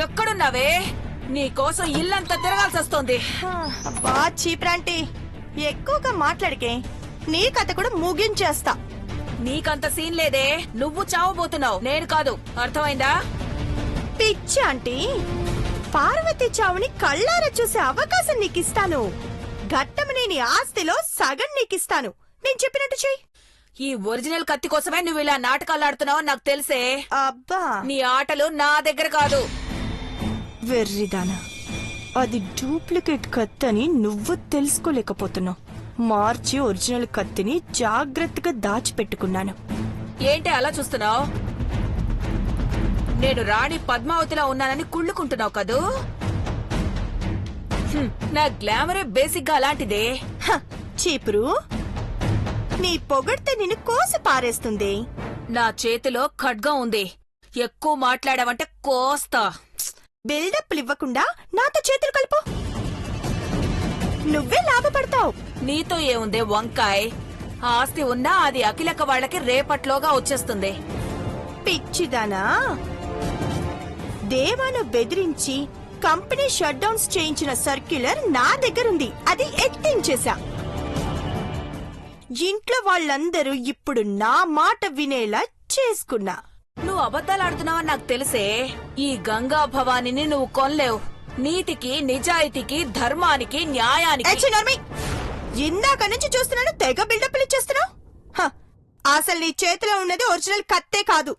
ఎక్కడున్నావే? నీకోసం ఇల్లంతా తిరగాల్సి వస్తోంది. అబ్బా చీప్రాంటి, ఎక్కువగా మాట్లాడికే నీ కథ కూడా ముగించేస్తా. నీకంత సీన్ లేదే. నువ్వు చావబోతున్నావు, నేను కాదు. అర్థమైందా? పిచ్చి ఆంటీ, పార్వతి చావుని కళ్ళారా చూసే అవకాశం నీకిస్తాను. ఘట్టమనేని ఆస్తిలో సగం నీకిస్తాను. నేను చెప్పినట్టు చెయ్యి. ఈ ఒరిజినల్ కత్తి కోసమే నువ్వు ఇలా నాటకాలు ఆడుతున్నావు నాకు తెలిసే. అబ్బా నీ ఆటలు నా దగ్గర కాదు. వెర్రిదానా, అది డూప్లికేట్ కత్తి అని నువ్వు తెలుసుకోలేకపోతున్నావు. మార్చి ఒరిజినల్ కత్తిని జాగ్రత్తగా దాచిపెట్టుకున్నాను. ఏంటి అలా చూస్తున్నావు? నేను రాణి పద్మావతిలా ఉన్నానని కుళ్ళుకుంటున్నావు కదూ? నా గ్లామరే బేసిక్ గా అలాంటిదే. చీపురు, నీ పొగడితే నిన్ను కోసి పారేస్తుంది. నా చేతిలో ఖడ్గం ఉంది. ఎక్కువ మాట్లాడావంటే కోస్తా. బిల్డప్లు ఇవ్వకుండా నాతో చేతులు కలుపు. నువ్వే లాభపడతావు. నీతో ఏముందే వంకాయ్? ఆస్తి ఉన్నా అది అఖిలక్క వాళ్ళకి రేపట్లోగా వచ్చేస్తుంది. పిచ్చిదానా, దేవాను బెదిరించి కంపెనీ షట్ డౌన్స్ చేయించిన సర్క్యులర్ నా దగ్గరుంది. అది ఎత్తించేశా. ఇంట్లో వాళ్ళందరూ ఇప్పుడు నా మాట వినేలా చేసుకున్నా. నువ్వు అబద్ధాలాడుతున్నావని నాకు తెలిసే. ఈ గంగా భవానిని నువ్వు కొనలేవు. నీతికి, నిజాయితీకి, ధర్మానికి, న్యాయానికి. ఇందాక నుంచి చూస్తున్నాను, తెగ బిల్డప్లు ఇచ్చేస్తున్నావు. అసలు నీ చేతిలో ఉన్నది ఒరిజినల్ కత్తే కాదు.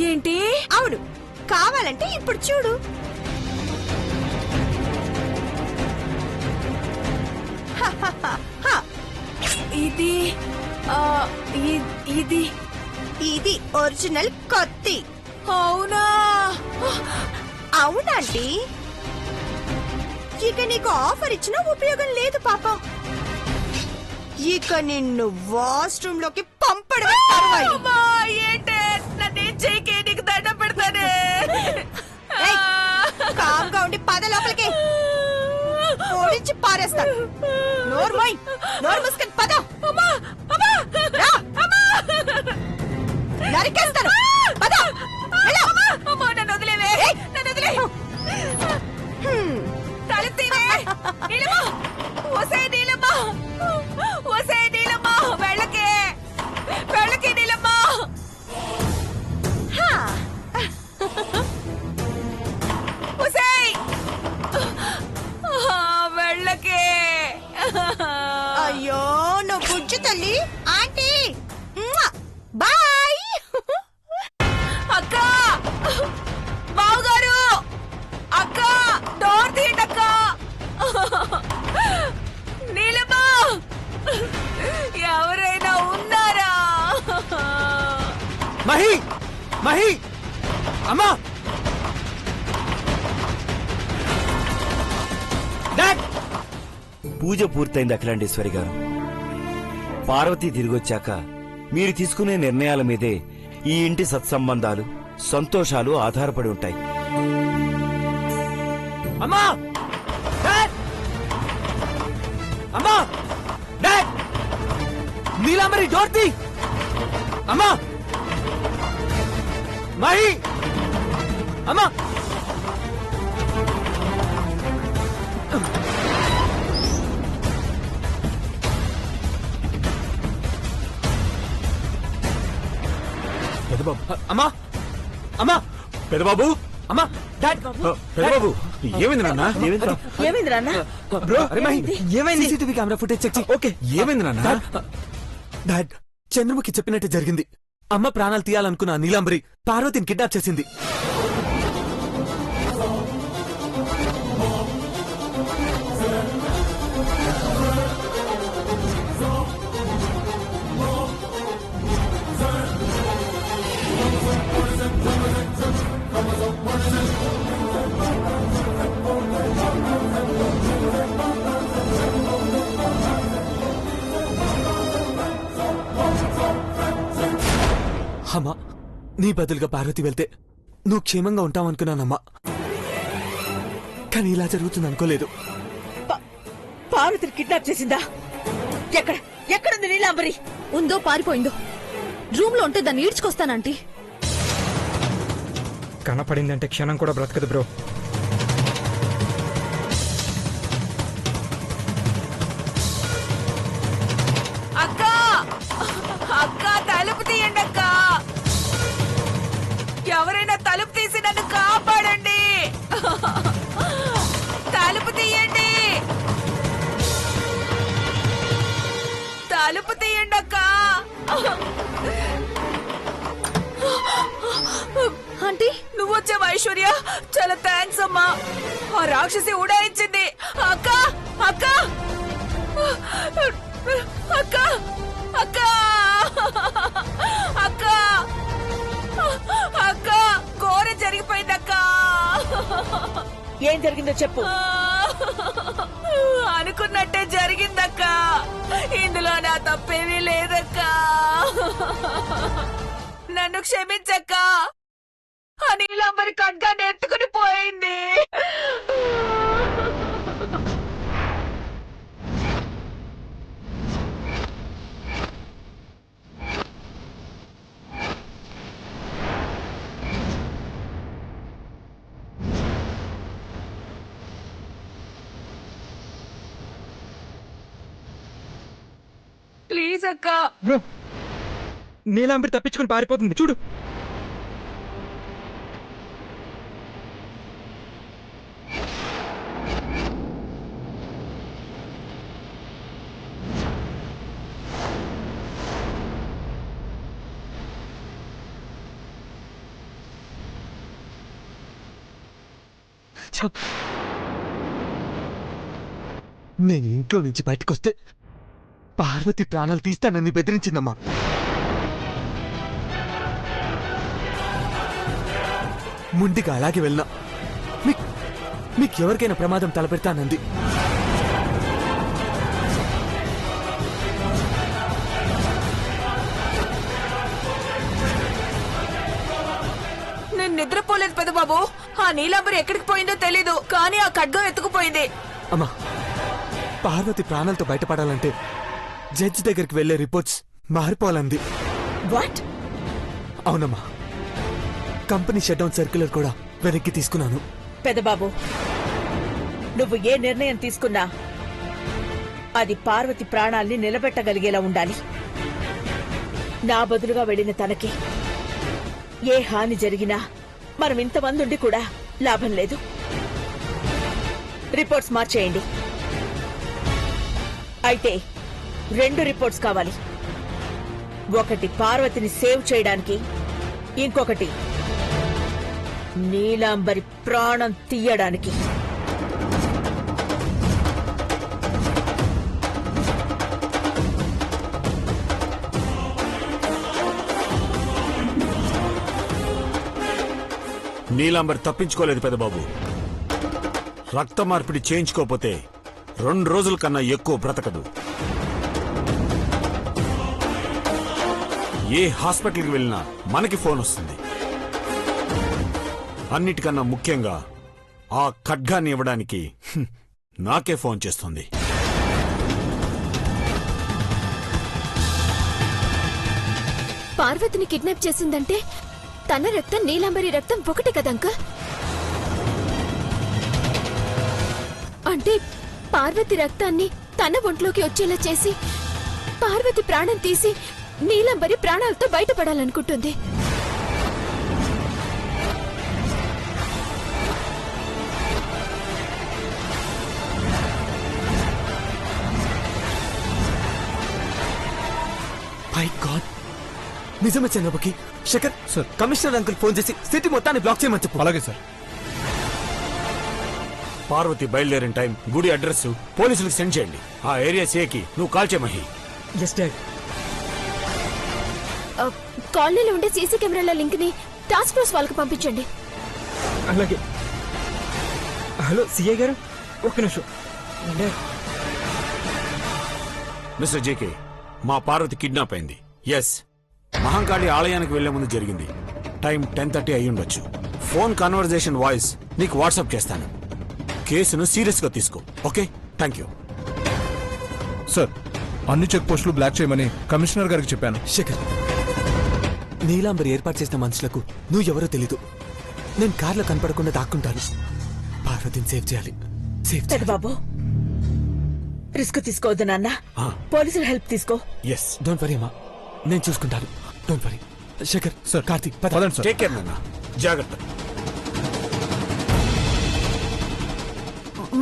ఏంటి? అవును, కావాలంటే ఇప్పుడు చూడు. ఇది ఇది ఇది ఒరిజినల్ కత్తి. అవునా? అవునండి. ఇక నీకు ఆఫర్ ఇచ్చినా ఉపయోగం లేదు పాపం. ఇక నిన్ను వాష్రూమ్ లోకి పంపడమే పర్వాయి. ఏంటే నన్నేం చేయకే, నీకు దండ పెడతానే. కామ్గా ఉండి పద లోపలికి. ఓడించి పారేస్తాను. నోర్మోయ్, నోరు మూసుకొని పద. రా. నరికేస్తాను. పద. నన్ను వదిలేవే, నన్ను వదిలే. తలెత్తివే. నీలమ్మా, ఒసే నీలమ్మా, ఒసే నీలమ్మా, వెళ్ళకే, వెళ్ళకే నీలమ్మా. ఒసేయ్, వెళ్ళకే. అయ్యో నువ్వు బుజ్జి తల్లి. Aunty bye. అక్క, బావగారు, అక్క, డోర్ తీయండక్క. నీలమ్మా, ఎవరైనా ఉన్నారా? మహి, మహి, అమ్మా, డాడ్. పూజ పూర్తయింది అఖిలాండేశ్వరి గారు. పార్వతి తిరిగొచ్చాక మీరు తీసుకునే నిర్ణయాల మీదే ఈ ఇంటి సత్సంబంధాలు, సంతోషాలు ఆధారపడి ఉంటాయి. అమ్మా, డాడ్, అమ్మా, డాడ్, నీలాంబరి డోర్ తీ. అమ్మా, మహి, అమ్మా. పెదబాబు, అమ్మా, అమ్మా, పెదబాబు, అమ్మా, డాడ్, పెదబాబు, ఏమైంది నాన్న? ఏమైంది నాన్న? బ్రో, అరే మహి, ఏమైంది? సీసీటీవీ కెమెరా ఫుటేజ్ చెక్ చెయ్యి. ఓకే, ఏమైంది నాన్న? డాడ్, చంద్రముఖి చెప్పినట్టు జరిగింది. అమ్మ ప్రాణాలు తీయాలనుకున్న నీలాంబరి పార్వతిని కిడ్నాప్ చేసింది. అమ్మా, నీ బదులుగా పార్వతి వెళ్తే నువ్వు క్షేమంగా ఉంటావనుకున్నానమ్మా. కానీ ఇలా జరుగుతుంది అనుకోలేదు. పార్వతిని కిడ్నాప్ చేసిందా? ఎక్కడ ఎక్కడుంది నీలాంబరి? ఉందో పారిపోయిందో. రూమ్ లో ఉంటే దాన్ని ఈడ్చుకొస్తానంటీ. కనపడిందంటే క్షణం కూడా బ్రతకదు బ్రో. అక్క అక్క తలుపు తీయండి అక్క, ఎవరైనా తలుపు తీసి నన్ను కాపాడండి. తలుపు తీయండి, తలుపు తీయండి అక్క. ఆంటీ నువ్వు వచ్చావు ఐశ్వర్య, చాలా థ్యాంక్స్ అమ్మా. ఆ రాక్షసి ఉడాయించింది. అక్క అక్క అక్క అక్క అక్క అక్క ఘోరం జరిగిపోయిందక్క. ఏం జరిగిందో చెప్పు. అనుకున్నట్టే జరిగిందక్క, ఇందులో నా తప్పేమీ లేదక్క. నన్ను క్షమించక్క. ఆ నీలంబరి ఖడ్గాన్ని ఎత్తుకుని పోయింది. ప్లీజ్ అక్క. బ్రో, నీలాంబరి తప్పించుకుని పారిపోతుంది చూడు. నేను ఇంట్లో నుంచి బయటకు వస్తే పార్వతి ప్రాణాలు తీస్తానని బెదిరించిందమ్మా. ముందుగా అలాగే వెళ్ళినా మీకు ఎవరికైనా ప్రమాదం తలపెడతానంది. నేను నిద్రపోలేదు పెద్దబాబు. ఆ నీలాంబరి ఎక్కడికి పోయిందో తెలీదు, కానీ ఆ ఖడ్గం ఎత్తుకుపోయింది. అమ్మా, పార్వతి ప్రాణాలతో బయటపడాలంటే జడ్జి దగ్గరికి వెళ్లే రిపోర్ట్స్ మారిపోవాలంది. వాట్? అవునమ్మా, కంపెనీ షట్ డౌన్ సర్క్యులర్ కూడా వెనక్కి తీసుకున్నాను. పెదబాబు, నువ్వు ఏ నిర్ణయం తీసుకున్నా అది పార్వతి ప్రాణాల్ని నిలబెట్టగలిగేలా ఉండాలి. నా బదులుగా వెళ్లిన తనకి ఏ హాని జరిగినా మనం ఇంతమంది ఉండి కూడా లాభం లేదు. రిపోర్ట్స్ మార్చేయండి. అయితే 2 రిపోర్ట్స్ కావాలి. ఒకటి పార్వతిని సేవ్ చేయడానికి, ఇంకొకటి నీలాంబరి ప్రాణం తీయడానికి. నీలాంబరి తప్పించుకోలేదు పెద్దబాబు. రక్త మార్పిడి చేయించుకోపోతే 2 రోజుల కన్నా ఎక్కువ బ్రతకదు. ఏ హాస్పిటల్కి వెళ్ళినా మనకి ఫోన్ వస్తుంది. అన్నిటికన్నా ముఖ్యంగా ఆ ఖడ్గాన్ని ఇవ్వడానికి నాకే ఫోన్ చేస్తుంది. పార్వతిని కిడ్నాప్ చేసిందంటే తన రక్తం నీలాంబరి రక్తం ఒకటి కదా అంకుల్? అంటే పార్వతి రక్తాన్ని తన ఒంట్లోకి వచ్చేలా చేసి పార్వతి ప్రాణం తీసి నీలాంబరి ప్రాణాలతో బయటపడాలనుకుంటుంది. మై గాడ్, నిజమే చంద్రబాబుకి. Shekhar sir, commissioner uncle phone చేసి సిటీ మొత్తాన్ని బ్లాక్ చేయమని చెప్పు. అలాగే సార్. పార్వతి బయలుదేరిన టైం, గుడి అడ్రస్ పోలీసులకు సెండ్ చేయండి. ఆ ఏరియా సేకి నువ్వు కాల్ చేయమహి. Just dad. కాలనీలో ఉండే సీసీ కెమెరాల లింక్ ని టాస్క్ ఫోర్స్ వాళ్ళకి పంపించండి. అలాగే. హలో సిఐ గారు, ఒక్క నిమిషం. డాడ్, మిస్టర్ జేకే, మా పార్వతి కిడ్నాప్ అయింది. ఎస్, మహంకాళి ఆలయానికి వెళ్లే ముందు జరిగింది. టైం 10:30 అయి ఉండొచ్చు. ఫోన్ కన్వర్జేషన్ వాయిస్ నీకు వాట్సాప్ చేస్తాను. కేసును సీరియస్ గా తీసుకో. Okay, thank you sir. అన్ని చెక్ పోస్టులు బ్లాక్ చేయమని కమిషనర్ గారికి చెప్పాను. శేఖర్, నీలాంబరి ఏర్పాటు చేసిన మనుషులకు నువ్వు ఎవరో తెలీదు. నేను కార్లో కనపడకుండా దాక్కుంటాను. పార్వతిని సేవ్ చేయాలి. సేవ్ చేయాలి. బాబు రిస్క్ తీసుకోవద్దు నాన్న. పోలీసుల హెల్ప్ తీసుకో. ఎస్, డోంట్ వరీ అమ్మా, నేను చూసుకుంటాను. Don't worry. Shekhar sir, Karthik పదండి సార్. టేక్ కేర్ నాన్న, జాగ్రత్త.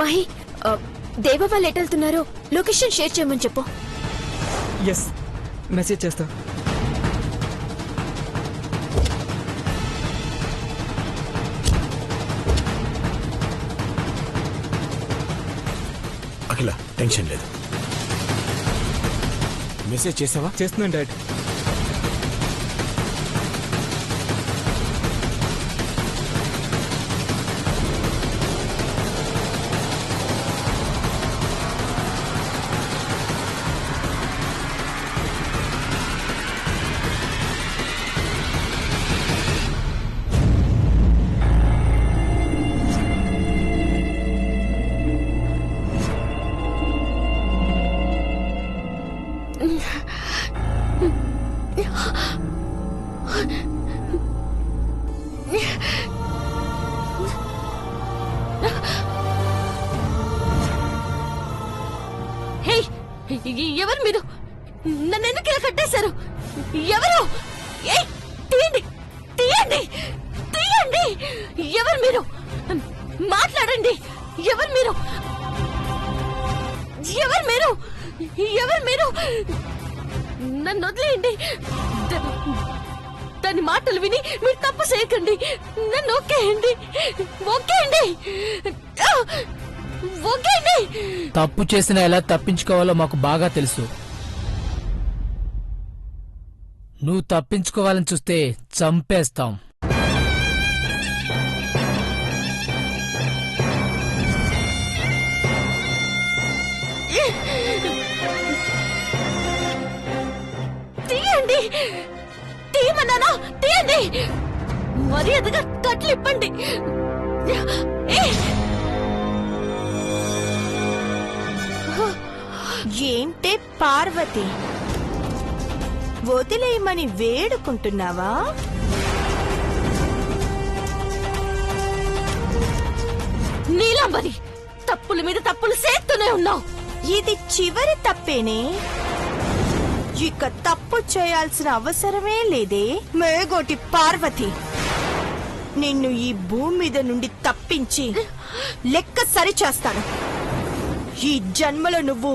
మహి, దేవ వాళ్ళు ఎటు వెళ్తున్నారో లొకేషన్ షేర్ చేయమని చెప్పు. ఎస్, మెసేజ్ చేస్తా. అఖిల టెన్షన్ లేదు. మెసేజ్ చేసావా? చేస్తున్నాను డాడ్. హే, ఎవరు మీరు? నన్ను ఎందుకు ఇలా కట్టేశారు? ఎవరు? ఏయ్, తీయండి, తీయండి, తీయండి! ఎవరు మీరు? మాట్లాడండి. ఎవరు మీరు? ఎవరు మీరు? ఎవరు మీరు? నన్ను వదిలేయండి. దాని మాటలు విని మీరు తప్పు చేయకండి. నన్ను ఒకేయండి, ఒకేయండి, ఒకేయండి. తప్పు చేసినా ఎలా తప్పించుకోవాలో మాకు బాగా తెలుసు. నువ్వు తప్పించుకోవాలని చూస్తే చంపేస్తాం. తీయండి, తీయమన్నానా? తీయండి, మర్యాదగా కట్లు ఇప్పండి. ఏంటే పార్వతి, వదిలేయమని వేడుకుంటున్నావా? నీలాంబరి, తప్పుల మీద తప్పులు చేస్తూనే ఉన్నావు. ఇది చివరి తప్పేనే. ఇక తప్పు చేయాల్సిన అవసరమే లేదే. మేగోటి పార్వతి, నిన్ను ఈ భూమి మీద నుండి తప్పించి లెక్క సరిచేస్తాను. ఈ జన్మలో నువ్వు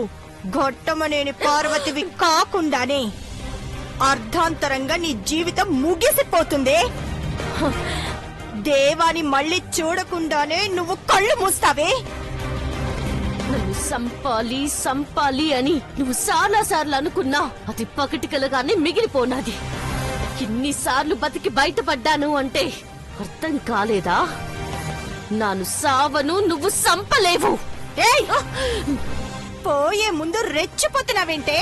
ఘట్టమనేని పార్వతివి కాకుండానే అర్ధాంతరంగా నీ జీవితం ముగిసిపోతుందే. హ, దేవాని మళ్ళీ చూడకుండానే నువ్వు కళ్ళు మూస్తావే. నన్ను సంపాలి సంపాలి అని నువ్వు చాలా సార్లు అనుకున్నా అది పకటికలుగానే మిగిలిపోనాది. ఇన్నిసార్లు బతికి బయటపడ్డాను అంటే అర్థం కాలేదా? నాను సావను, నువ్వు సంపలేవు. ఏయ్, పోయే ముందు రెచ్చిపోతున్నావేంటే?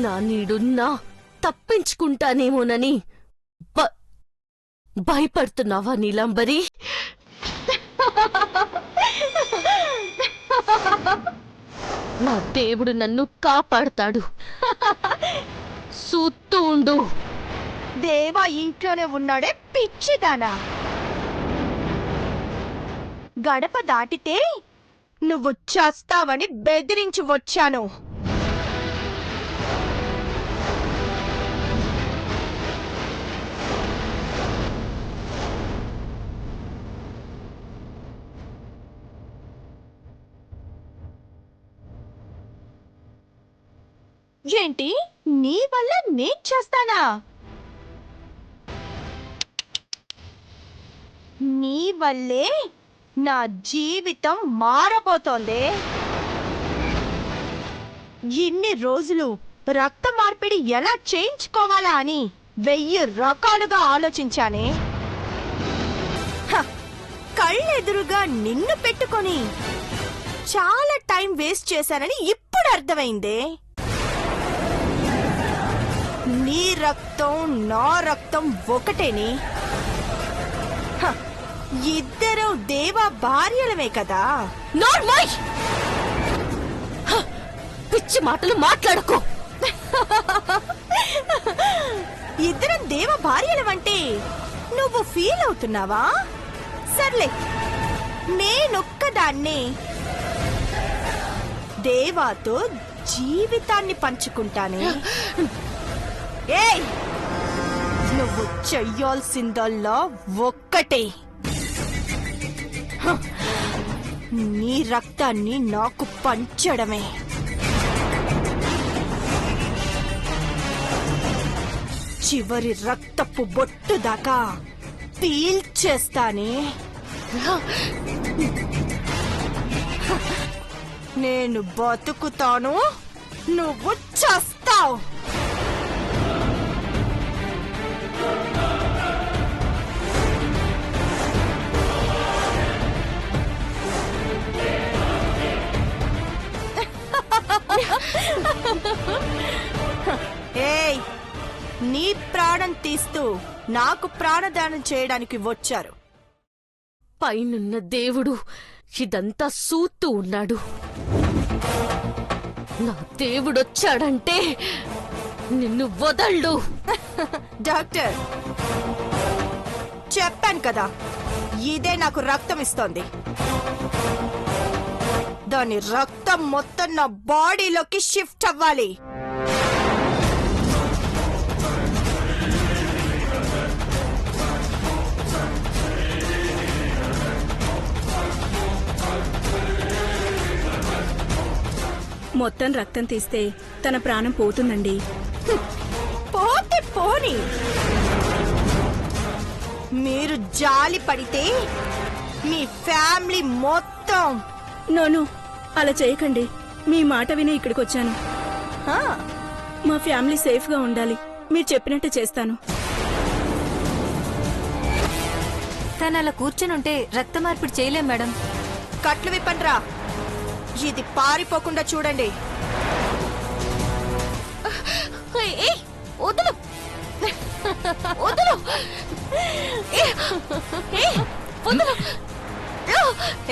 నా నీడున్నా తప్పించుకుంటానేమోనని భయపడుతున్నావా నీలాంబరి? నా దేవుడు నన్ను కాపాడతాడు. చూస్తూ ఉండు. దేవా ఇంట్లోనే ఉన్నాడే పిచ్చిదానా. గడప దాటితే నువ్వు చస్తావని బెదిరించి వచ్చాను. ఏంటి, నీ వల్ల నేను చేస్తానా? నీ వల్లే నా జీవితం మారబోతోంది. ఇన్ని రోజులు రక్త మార్పిడి ఎలా చేయించుకోవాలా అని 1000 రకాలుగా ఆలోచించానే. కళ్ళెదురుగా నిన్ను పెట్టుకొని చాలా టైం వేస్ట్ చేశానని ఇప్పుడు అర్థమైందే. నీ రక్తం నా రక్తం ఒకటేని. ఇద్దరు దేవ భార్యలమే కదా. నార్మల్ పిచ్చి మాటలు మాట్లాడకు. ఇద్దరం దేవ భార్యలమంటే నువ్వు ఫీల్ అవుతున్నావా? సర్లే, నేనొక్కదాన్ని దేవాతో జీవితాన్ని పంచుకుంటానే. ఏయ్, నువ్వు చెయ్యాల్సిందల్లా ఒక్కటే, నీ రక్తాన్ని నాకు పంచడమే. చివరి రక్తపు బొట్టు దాకా పీల్చేస్తానే. నేను బతుకుతాను, నువ్వు చస్తావు. ఏయ్, నీ ప్రాణం తీస్తూ నాకు ప్రాణదానం చేయడానికి వచ్చారు. పైనున్న దేవుడు ఇదంతా సూత్తూ ఉన్నాడు. నా దేవుడొచ్చాడంటే నిన్ను వదళ్ళు. డాక్టర్, చెప్పాను కదా, ఇదే నాకు రక్తం ఇస్తోంది. దాని రక్తం మొత్తం నా బాడీలోకి షిఫ్ట్ అవ్వాలి. మొత్తం రక్తం తీస్తే తన ప్రాణం పోతుందండి. పోతే పోని, మీరు జాలి పడితే మీ ఫ్యామిలీ మొత్తం. నోను, అలా చేయకండి. మీ మాట విని ఇక్కడికి వచ్చాను. హా, మా ఫ్యామిలీ సేఫ్ గా ఉండాలి. మీరు చెప్పినట్టు చేస్తాను. తను అలా కూర్చొనుంటే రక్త మార్పిడి చేయలేం మేడం. కట్లు విప్పండ్రా, ఇది పారిపోకుండా చూడండి. వదలు, వదలు, వదలు.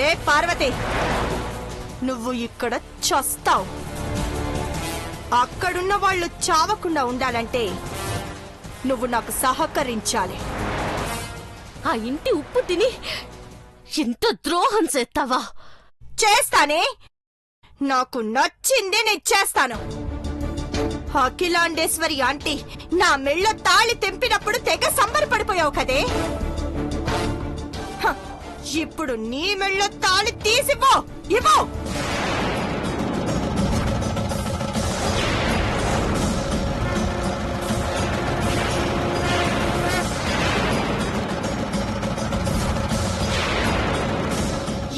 ఏ పార్వతి, నువ్వు ఇక్కడ చస్తావు. అక్కడున్న వాళ్ళు చావకుండా ఉండాలంటే నువ్వు నాకు సహకరించాలి. ఆ ఇంటి ఉప్పు తిని ఇంత ద్రోహం చేస్తావా? చేస్తానే, నాకు నచ్చిందే నేను చేస్తాను. అఖిలాండేశ్వరి ఆంటీ నా మెళ్ళ తాళి తెంపినప్పుడు తెగ సంబరపడిపోయావు కదే. హ, ఇప్పుడు నీ మెళ్ళ తాళి తీసిపో, ఇవ్వు.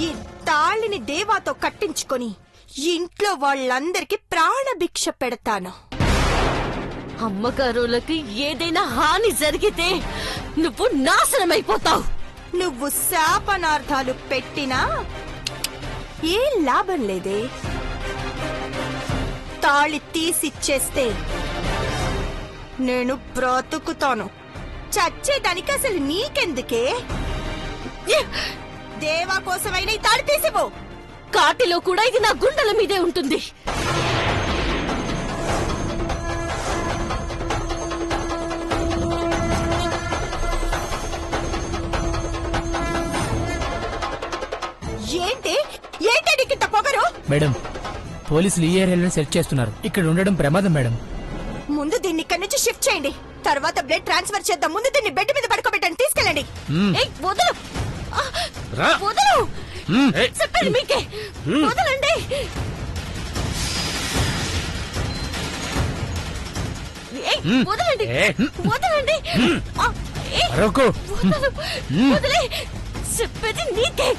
ఈ తాళిని దేవాతో కట్టించుకొని ఇంట్లో వాళ్ళందరికీ ప్రాణభిక్ష పెడతాను. అమ్మగారులకి ఏదైనా హాని జరిగితే నువ్వు నాశనమైపోతావు. నువ్వు శాపనార్థాలు పెట్టినా ఏం లాభం లేదే. తాళి తీసిచ్చేస్తే నేను బ్రతుకుతాను. చచ్చేదానికి అసలు నీకెందుకే? దేవా కోసమైనా ఈ తాళి తీసిపో. కాటిలో కూడా ఇది నా గుండెల మీదే ఉంటుంది. ఏంటి ఏంటి నీకింత పొగరు? మేడం, పోలీసులు ఈ ఏరియాలో సెర్చ్ చేస్తున్నారు. ఇక్కడ ఉండడం ప్రమాదం మేడం. ముందు దీన్ని ఇక్కడి నుంచి షిఫ్ట్ చేయండి, తర్వాత బ్లడ్ ట్రాన్స్ఫర్ చేద్దాం. ముందు దీన్ని బెడ్ మీద పడుకోబెట్టండి, తీసుకెళ్ళండి. ఏయ్, వదలు, వదలు, చెప్పండి మీకే, వదలండి. ఏయ్, వదలండి, వదలండి. అరవకు. వదలు, వదిలే, చెప్పేది నీకే.